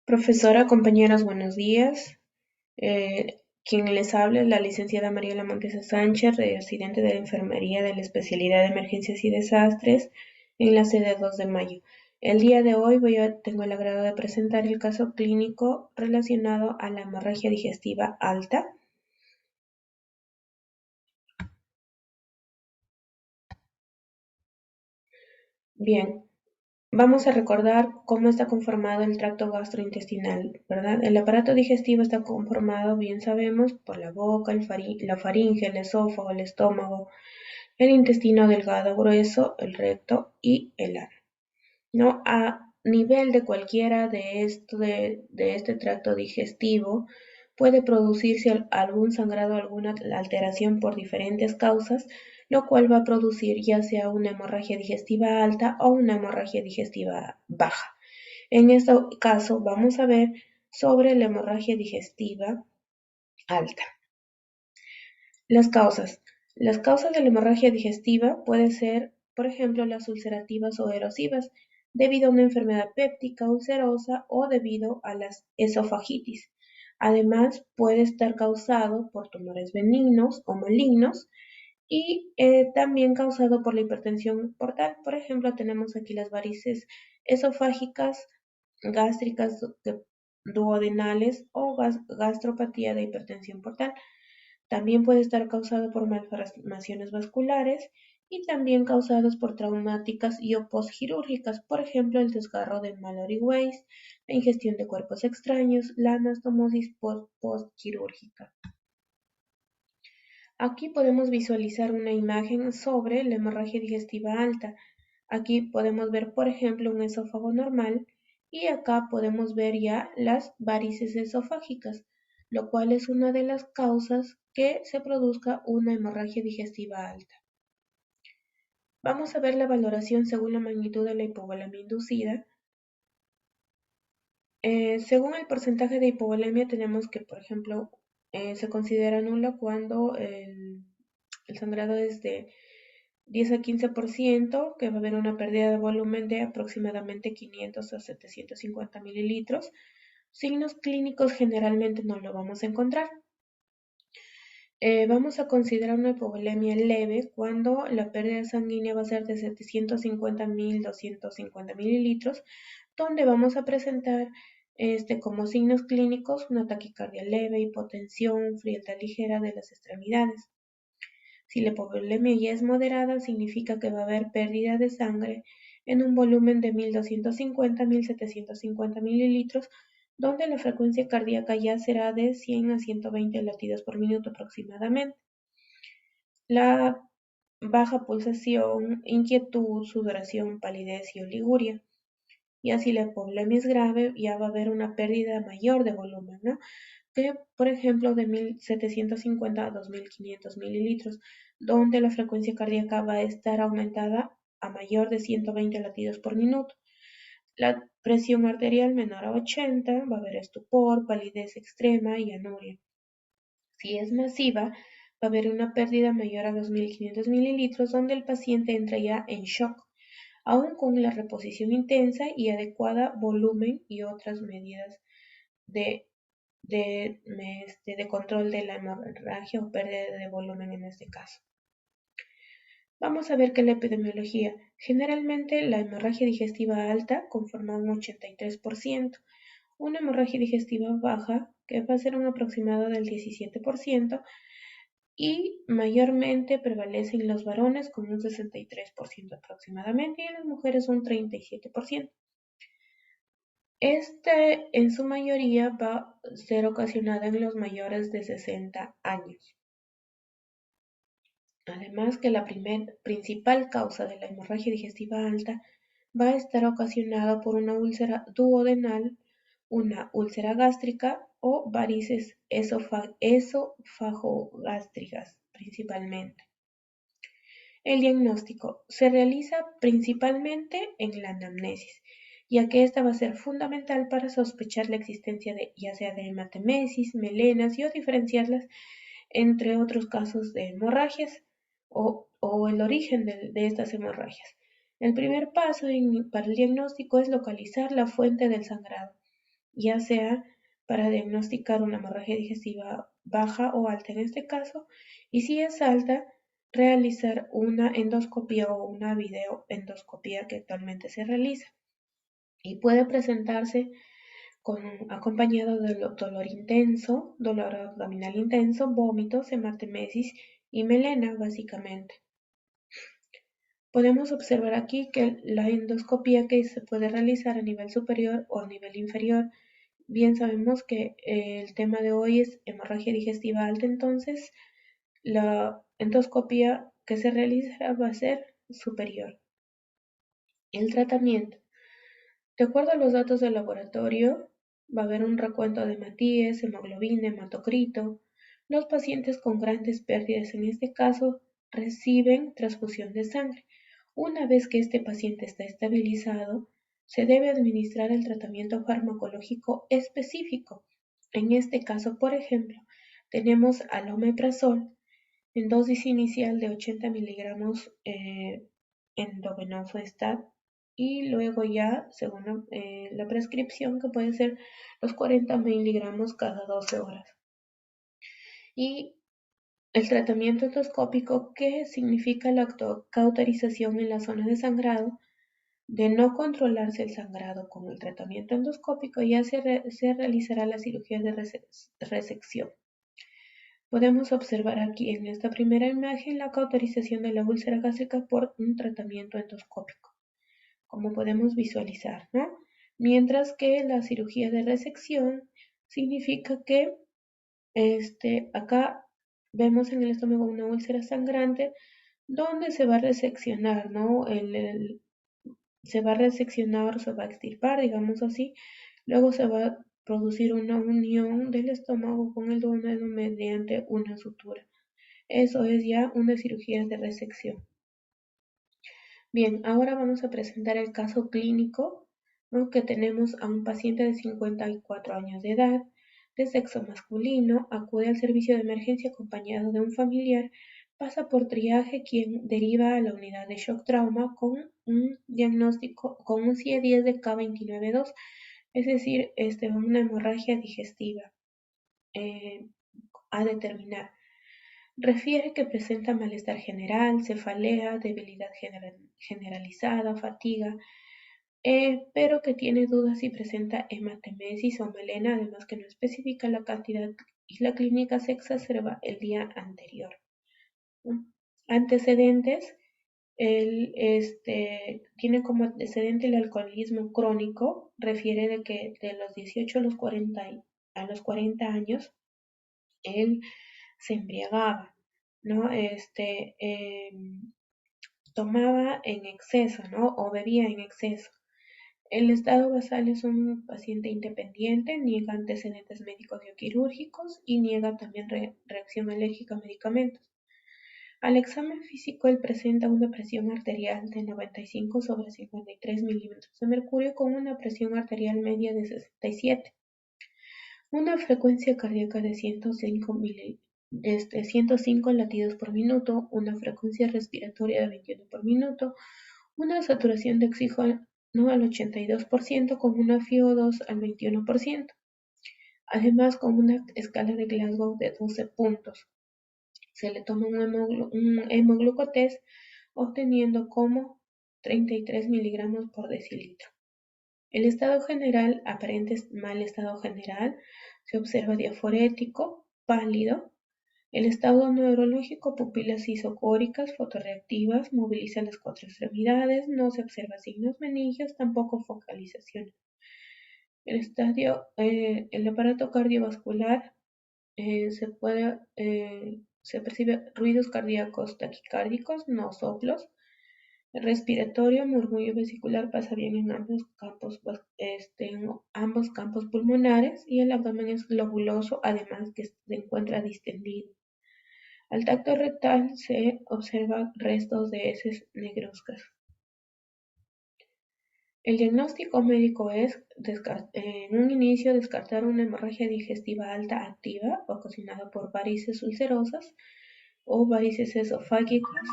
Profesora, compañeros, buenos días. Quien les habla es la licenciada Mariela Montesa Sánchez, residente de la Enfermería de la Especialidad de Emergencias y Desastres en la sede 2 de Mayo. El día de hoy tengo el agrado de presentar el caso clínico relacionado a la hemorragia digestiva alta. Bien, vamos a recordar cómo está conformado el tracto gastrointestinal, ¿verdad? El aparato digestivo está conformado, bien sabemos, por la boca, la faringe, el esófago, el estómago, el intestino delgado grueso, el recto y el ano. ¿No? A nivel de cualquiera de este tracto digestivo puede producirse algún sangrado, alguna alteración por diferentes causas, lo cual va a producir ya sea una hemorragia digestiva alta o una hemorragia digestiva baja. En este caso vamos a ver sobre la hemorragia digestiva alta. Las causas. Las causas de la hemorragia digestiva pueden ser, por ejemplo, las ulcerativas o erosivas, debido a una enfermedad péptica ulcerosa o debido a las esofagitis. Además, puede estar causado por tumores benignos o malignos y también causado por la hipertensión portal. Por ejemplo, tenemos aquí las varices esofágicas, gástricas, duodenales o gastropatía de hipertensión portal. También puede estar causado por malformaciones vasculares y también causados por traumáticas y o postquirúrgicas, por ejemplo, el desgarro de Mallory Weiss, la ingestión de cuerpos extraños, la anastomosis postquirúrgica. Aquí podemos visualizar una imagen sobre la hemorragia digestiva alta. Aquí podemos ver, por ejemplo, un esófago normal y acá podemos ver ya las varices esofágicas, lo cual es una de las causas que se produzca una hemorragia digestiva alta. Vamos a ver la valoración según la magnitud de la hipovolemia inducida. Según el porcentaje de hipovolemia tenemos que, por ejemplo, se considera nula cuando el sangrado es de 10 a 15%, que va a haber una pérdida de volumen de aproximadamente 500 a 750 mililitros. Signos clínicos generalmente no lo vamos a encontrar. Vamos a considerar una hipovolemia leve cuando la pérdida sanguínea va a ser de 750.250 mililitros, donde vamos a presentar como signos clínicos una taquicardia leve, hipotensión, frialdad ligera de las extremidades. Si la hipovolemia ya es moderada, significa que va a haber pérdida de sangre en un volumen de 1.250 a 1.750 mililitros, donde la frecuencia cardíaca ya será de 100 a 120 latidos por minuto aproximadamente. La baja pulsación, inquietud, sudoración, palidez y oliguria. Y así la hipovolemia es grave, ya va a haber una pérdida mayor de volumen, ¿no? Que, por ejemplo, de 1.750 a 2.500 mililitros, donde la frecuencia cardíaca va a estar aumentada a mayor de 120 latidos por minuto. La presión arterial menor a 80, va a haber estupor, palidez extrema y anuria. Si es masiva, va a haber una pérdida mayor a 2.500 mililitros, donde el paciente entra ya en shock, aún con la reposición intensa y adecuada volumen y otras medidas de, de control de la hemorragia o pérdida de volumen en este caso. Vamos a ver que la epidemiología. Generalmente la hemorragia digestiva alta conforma un 83%, una hemorragia digestiva baja que va a ser un aproximado del 17% y mayormente prevalece en los varones con un 63% aproximadamente y en las mujeres un 37%. En su mayoría va a ser ocasionada en los mayores de 60 años. Además que la principal causa de la hemorragia digestiva alta va a estar ocasionada por una úlcera duodenal, una úlcera gástrica o varices esofagogástricas principalmente. El diagnóstico se realiza principalmente en la anamnesis, ya que esta va a ser fundamental para sospechar la existencia de ya sea de hematemesis, melenas y o diferenciarlas entre otros casos de hemorragias o el origen de estas hemorragias. El primer paso para el diagnóstico es localizar la fuente del sangrado, ya sea para diagnosticar una hemorragia digestiva baja o alta en este caso, y si es alta, realizar una endoscopia o una videoendoscopia que actualmente se realiza. Y puede presentarse acompañado de dolor intenso, dolor abdominal intenso, vómitos, hematemesis y melena, básicamente. Podemos observar aquí que la endoscopia que se puede realizar a nivel superior o a nivel inferior. Bien sabemos que el tema de hoy es hemorragia digestiva alta, entonces la endoscopia que se realizará va a ser superior. El tratamiento. De acuerdo a los datos del laboratorio, va a haber un recuento de hematíes, hemoglobina, hematocrito. Los pacientes con grandes pérdidas, en este caso, reciben transfusión de sangre. Una vez que este paciente está estabilizado, se debe administrar el tratamiento farmacológico específico. En este caso, por ejemplo, tenemos al omeprazol en dosis inicial de 80 miligramos endovenoso está, y luego ya, según la prescripción, que puede ser los 40 miligramos cada 12 horas. Y el tratamiento endoscópico, que significa la cauterización en la zona de sangrado. De no controlarse el sangrado con el tratamiento endoscópico, ya se realizará la cirugía de resección. Podemos observar aquí en esta primera imagen la cauterización de la úlcera gástrica por un tratamiento endoscópico, como podemos visualizar, ¿no? Mientras que la cirugía de resección significa que acá vemos en el estómago una úlcera sangrante donde se va a reseccionar, ¿no? Se va a reseccionar, se va a extirpar, digamos así. Luego se va a producir una unión del estómago con el duodeno mediante una sutura. Eso es ya una cirugía de resección. Bien, ahora vamos a presentar el caso clínico, ¿no? Que tenemos a un paciente de 54 años de edad, de sexo masculino, acude al servicio de emergencia acompañado de un familiar, pasa por triaje, quien deriva a la unidad de shock trauma con un diagnóstico, con un CIE-10 de K29.2, es decir, una hemorragia digestiva a determinar. Refiere que presenta malestar general, cefalea, debilidad generalizada, fatiga, pero que tiene dudas si presenta hematemesis o melena, además que no especifica la cantidad y la clínica se exacerba el día anterior. Antecedentes. Él tiene como antecedente el alcoholismo crónico, refiere de que de los 18 a los 40 años, él se embriagaba, ¿no? Tomaba en exceso, ¿no? O bebía en exceso. El estado basal es un paciente independiente, niega antecedentes médicos o quirúrgicos y niega también reacción alérgica a medicamentos. Al examen físico, él presenta una presión arterial de 95/53 milímetros de mercurio con una presión arterial media de 67. Una frecuencia cardíaca de 105 latidos por minuto, una frecuencia respiratoria de 21 por minuto, una saturación de oxígeno al 82% con una FiO2 al 21%, además con una escala de Glasgow de 12 puntos. Se le toma un hemoglucotest obteniendo como 33 miligramos por decilitro. El estado general, aparente mal estado general, se observa diaforético, pálido. El estado neurológico, pupilas isocóricas, fotorreactivas, moviliza las 4 extremidades, no se observa signos meningios, tampoco focalización. El aparato cardiovascular, se percibe ruidos cardíacos taquicárdicos, no soplos. El respiratorio, murmullo vesicular pasa bien en ambos campos pulmonares, y el abdomen es globuloso, además que se encuentra distendido. Al tacto rectal se observan restos de heces negruzcas. El diagnóstico médico es, en un inicio, descartar una hemorragia digestiva alta activa ocasionada por varices ulcerosas o varices esofágicas,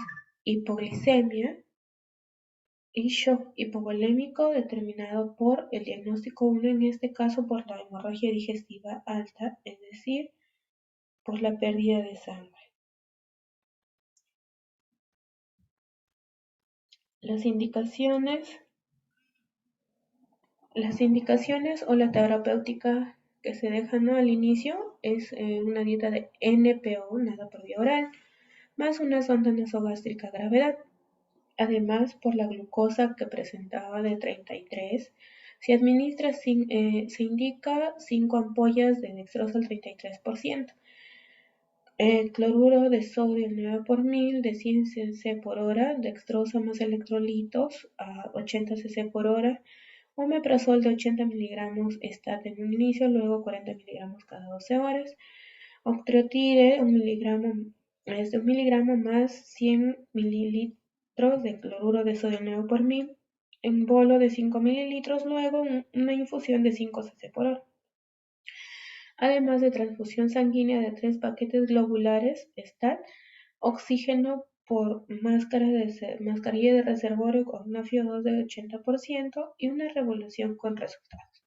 hipoglicemia, y shock hipovolémico determinado por el diagnóstico 1, en este caso por la hemorragia digestiva alta, es decir, por la pérdida de sangre. Las indicaciones o la terapéutica que se dejan al inicio es una dieta de NPO, nada por vía oral, más una sonda nasogástrica gravedad. Además, por la glucosa que presentaba de 33, se indica 5 ampollas de dextrosa al 33%, cloruro de sodio 9 por 1000 de 100 cc por hora, dextrosa más electrolitos a 80 cc por hora, omeprazol de 80 miligramos stat en un inicio, luego 40 miligramos cada 12 horas, octreotide 1 miligramo, un miligramo más 100 mililitros de cloruro de sodio 9 por 1000, en bolo de 5 mililitros, luego una infusión de 5 cc por hora. Además de transfusión sanguínea de 3 paquetes globulares STAT, oxígeno por mascarilla de reservorio con una FiO2 de 80% y una revolución con resultados.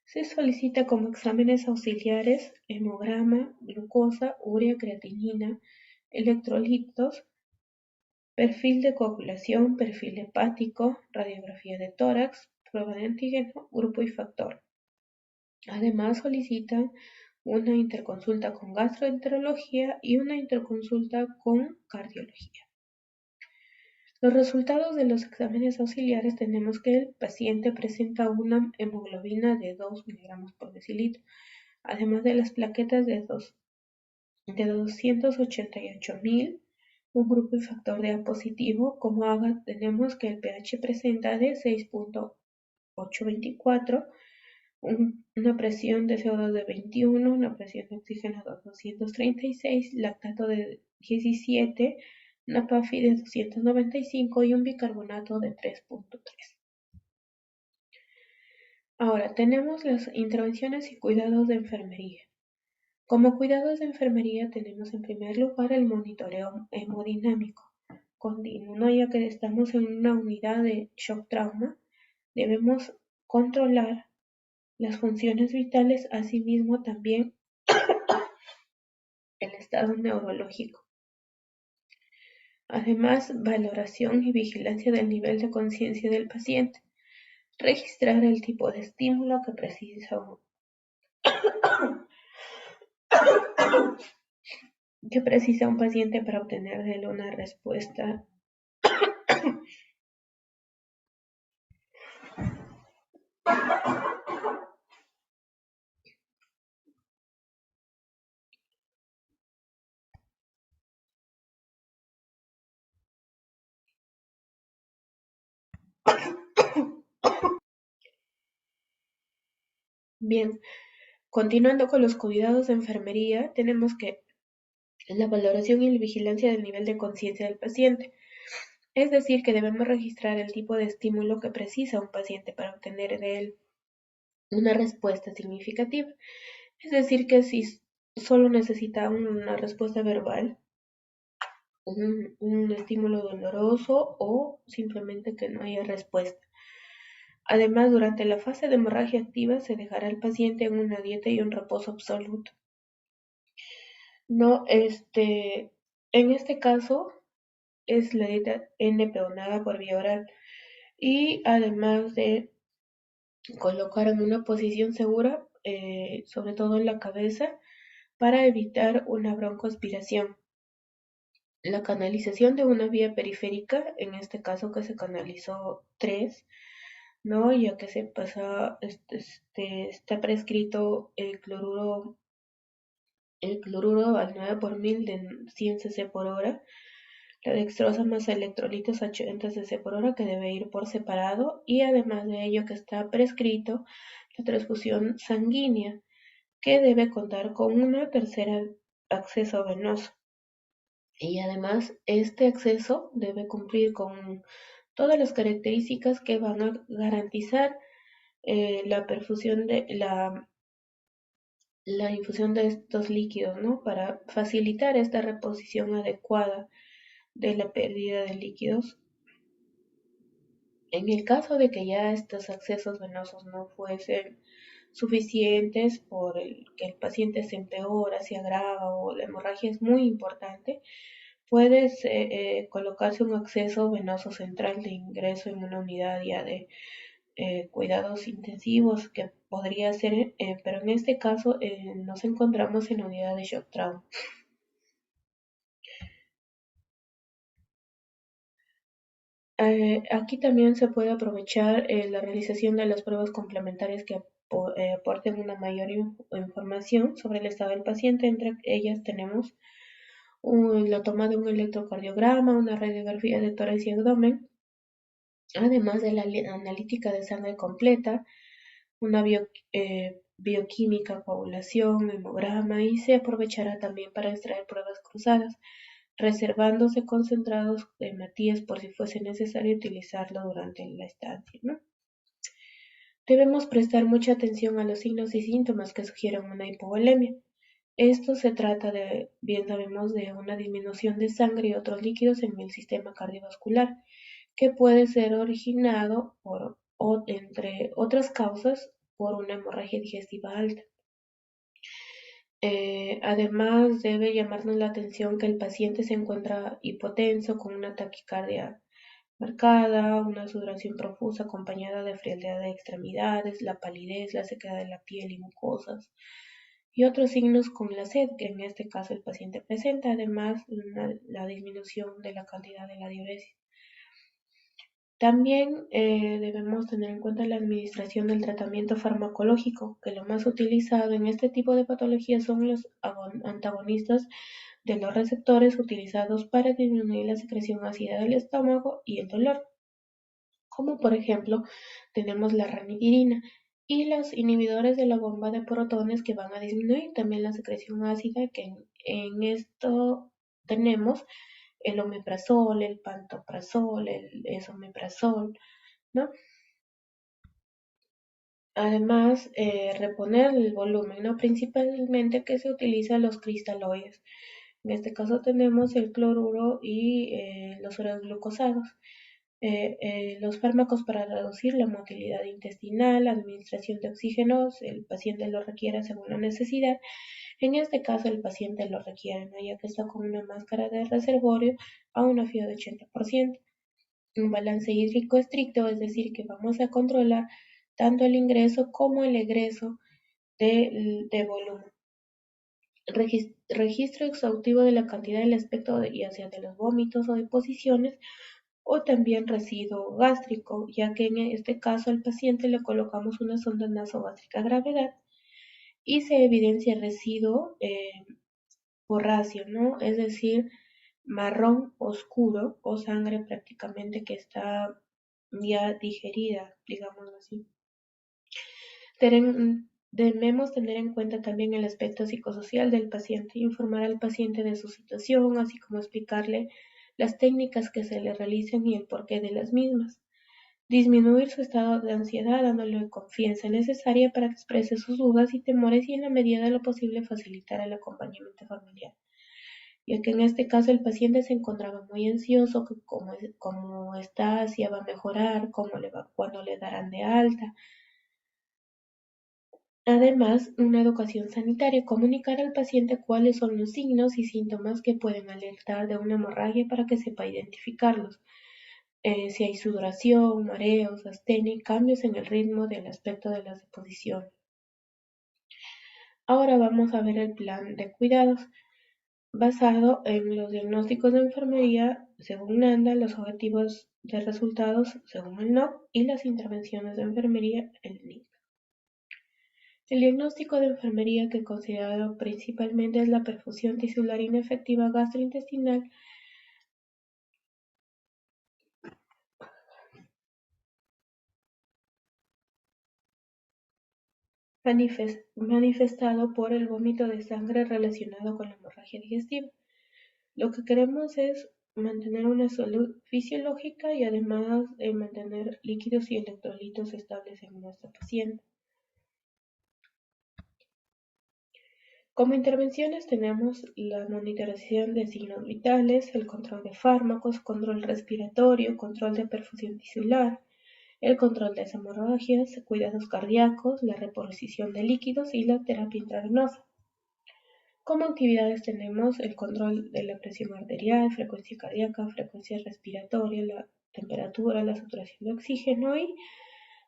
Se solicita como exámenes auxiliares hemograma, glucosa, urea, creatinina, electrolitos, perfil de coagulación, perfil hepático, radiografía de tórax, prueba de antígeno, grupo y factor. Además solicita una interconsulta con gastroenterología y una interconsulta con cardiología. Los resultados de los exámenes auxiliares tenemos que el paciente presenta una hemoglobina de 2 miligramos por decilitro, además de las plaquetas de 288.000, un grupo y factor de A positivo. Como haga, tenemos que el pH presenta de 6.824, una presión de CO2 de 21, una presión de oxígeno de 236, lactato de 17, una PAFI de 295 y un bicarbonato de 3.3. Ahora tenemos las intervenciones y cuidados de enfermería. Como cuidados de enfermería tenemos en primer lugar el monitoreo hemodinámico continuo, ¿no? Ya que estamos en una unidad de shock trauma, debemos controlar las funciones vitales, asimismo también el estado neurológico. Además, valoración y vigilancia del nivel de conciencia del paciente. Registrar el tipo de estímulo que precisa un paciente para obtener de él una respuesta bien. Continuando con los cuidados de enfermería, tenemos que la valoración y la vigilancia del nivel de conciencia del paciente. Es decir, que debemos registrar el tipo de estímulo que precisa un paciente para obtener de él una respuesta significativa. Es decir, que si solo necesita una respuesta verbal, un estímulo doloroso o simplemente que no haya respuesta. Además, durante la fase de hemorragia activa se dejará al paciente en una dieta y un reposo absoluto. No, en este caso es la dieta N-peonada por vía oral y además de colocar en una posición segura, sobre todo en la cabeza, para evitar una broncoaspiración. La canalización de una vía periférica, en este caso que se canalizó 3, ¿no? Ya que se pasa, está prescrito el cloruro al 9 por 1000 de 100 cc por hora, la dextrosa más electrolitos a 80 cc por hora, que debe ir por separado, y además de ello que está prescrito la transfusión sanguínea, que debe contar con una tercera acceso venoso. Y además este acceso debe cumplir con todas las características que van a garantizar la perfusión de la infusión de estos líquidos, ¿no? Para facilitar esta reposición adecuada de la pérdida de líquidos En el caso de que ya estos accesos venosos no fuesen suficientes por que el paciente se empeora, se agrava o la hemorragia es muy importante, puede colocarse un acceso venoso central de ingreso en una unidad ya de cuidados intensivos que podría ser, pero en este caso nos encontramos en la unidad de shock trauma. Aquí también se puede aprovechar la realización de las pruebas complementarias que aporten una mayor información sobre el estado del paciente. Entre ellas tenemos la toma de un electrocardiograma, una radiografía de tórax y abdomen, además de la analítica de sangre completa, una bioquímica, coagulación, hemograma, y se aprovechará también para extraer pruebas cruzadas, reservándose concentrados de Matías por si fuese necesario utilizarlo durante la estancia, ¿no? Debemos prestar mucha atención a los signos y síntomas que sugieren una hipovolemia. Esto se trata de, bien sabemos, de una disminución de sangre y otros líquidos en el sistema cardiovascular, que puede ser originado por, o, entre otras causas, por una hemorragia digestiva alta. Además, debe llamarnos la atención que el paciente se encuentra hipotenso con una taquicardia marcada, una sudoración profusa acompañada de frialdad de extremidades, la palidez, la sequedad de la piel y mucosas y otros signos con la sed, que en este caso el paciente presenta, además la disminución de la cantidad de la diuresis. También debemos tener en cuenta la administración del tratamiento farmacológico, que lo más utilizado en este tipo de patologías son los antagonistas de los receptores utilizados para disminuir la secreción ácida del estómago y el dolor, como por ejemplo tenemos la ranitidina y los inhibidores de la bomba de protones que van a disminuir también la secreción ácida, que en esto tenemos el omeprazol, el pantoprazol, el esomeprazol, ¿no? Además, reponer el volumen, ¿no? Principalmente que se utilizan los cristaloides. En este caso tenemos el cloruro y los glucosados. Los fármacos para reducir la motilidad intestinal, la administración de oxígenos, el paciente lo requiere según la necesidad. En este caso, el paciente lo requiere, ¿no? Ya que está con una máscara de reservorio a una FIO de 80%. Un balance hídrico estricto, es decir, que vamos a controlar tanto el ingreso como el egreso de volumen. Registro exhaustivo de la cantidad del aspecto ya sea de los vómitos o deposiciones, o también residuo gástrico, ya que en este caso al paciente le colocamos una sonda nasogástrica a gravedad y se evidencia residuo borráceo, ¿no? Es decir, marrón oscuro o sangre prácticamente que está ya digerida, digámoslo así. Debemos tener en cuenta también el aspecto psicosocial del paciente, informar al paciente de su situación, así como explicarle las técnicas que se le realicen y el porqué de las mismas. Disminuir su estado de ansiedad dándole confianza necesaria para que exprese sus dudas y temores y en la medida de lo posible facilitar el acompañamiento familiar, ya que en este caso el paciente se encontraba muy ansioso, que cómo está, si ya va a mejorar, cómo le va, cuándo le darán de alta. Además, una educación sanitaria, comunicar al paciente cuáles son los signos y síntomas que pueden alertar de una hemorragia para que sepa identificarlos. Si hay sudoración, mareos, astenia y cambios en el ritmo del aspecto de las deposiciones. Ahora vamos a ver el plan de cuidados, basado en los diagnósticos de enfermería según NANDA, los objetivos de resultados según el NOC y las intervenciones de enfermería el NIC. El diagnóstico de enfermería que considerado principalmente es la perfusión tisular inefectiva gastrointestinal manifestado por el vómito de sangre relacionado con la hemorragia digestiva. Lo que queremos es mantener una salud fisiológica y además mantener líquidos y electrolitos estables en nuestro paciente. Como intervenciones tenemos la monitorización de signos vitales, el control de fármacos, control respiratorio, control de perfusión tisular, el control de las hemorragias, cuidados cardíacos, la reposición de líquidos y la terapia intravenosa. Como actividades tenemos el control de la presión arterial, frecuencia cardíaca, frecuencia respiratoria, la temperatura, la saturación de oxígeno y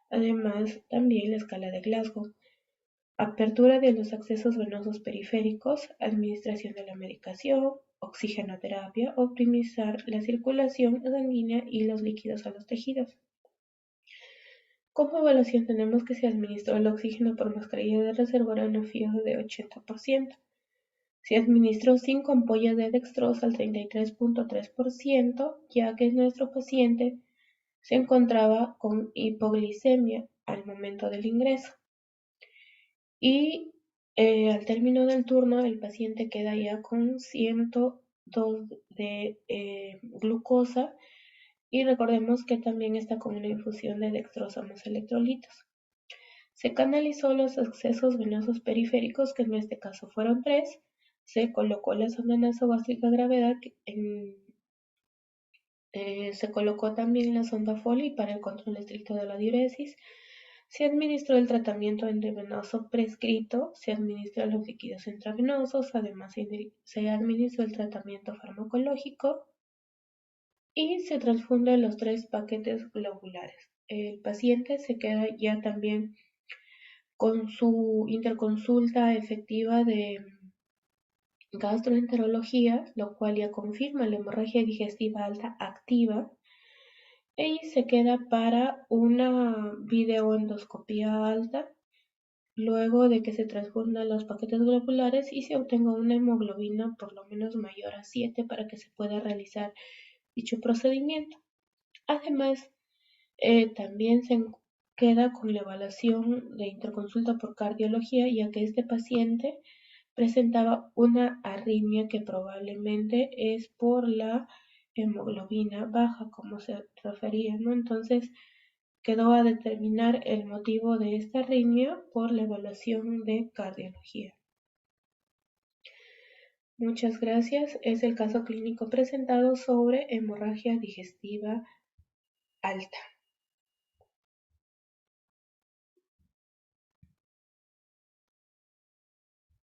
además también la escala de Glasgow. Apertura de los accesos venosos periféricos, administración de la medicación, oxigenoterapia, optimizar la circulación sanguínea y los líquidos a los tejidos. Como evaluación tenemos que se administró el oxígeno por mascarilla de reservorio en un flujo de 80%. Se administró 5 ampollas de dextrosa al 33.3%, ya que nuestro paciente se encontraba con hipoglicemia al momento del ingreso. Y al término del turno, el paciente queda ya con 102 de glucosa y recordemos que también está con una infusión de dextrosa más electrolitos. Se canalizó los accesos venosos periféricos, que en este caso fueron 3. Se colocó la sonda nasogástrica a gravedad, se colocó también la sonda Foley para el control estricto de la diuresis. Se administró el endovenoso prescrito, se administran los líquidos intravenosos, además se administró el tratamiento farmacológico y se transfunden los 3 paquetes globulares. El paciente se queda ya también con su interconsulta efectiva de gastroenterología, lo cual ya confirma la hemorragia digestiva alta activa, y se queda para una videoendoscopía alta luego de que se transfundan los paquetes globulares y se obtenga una hemoglobina por lo menos mayor a 7 para que se pueda realizar dicho procedimiento. Además, también se queda con la evaluación de interconsulta por cardiología, ya que este paciente presentaba una arritmia que probablemente es por la hemoglobina baja, como se refería, ¿no? Entonces, quedó a determinar el motivo de esta arritmia por la evaluación de cardiología. Muchas gracias. Es el caso clínico presentado sobre hemorragia digestiva alta.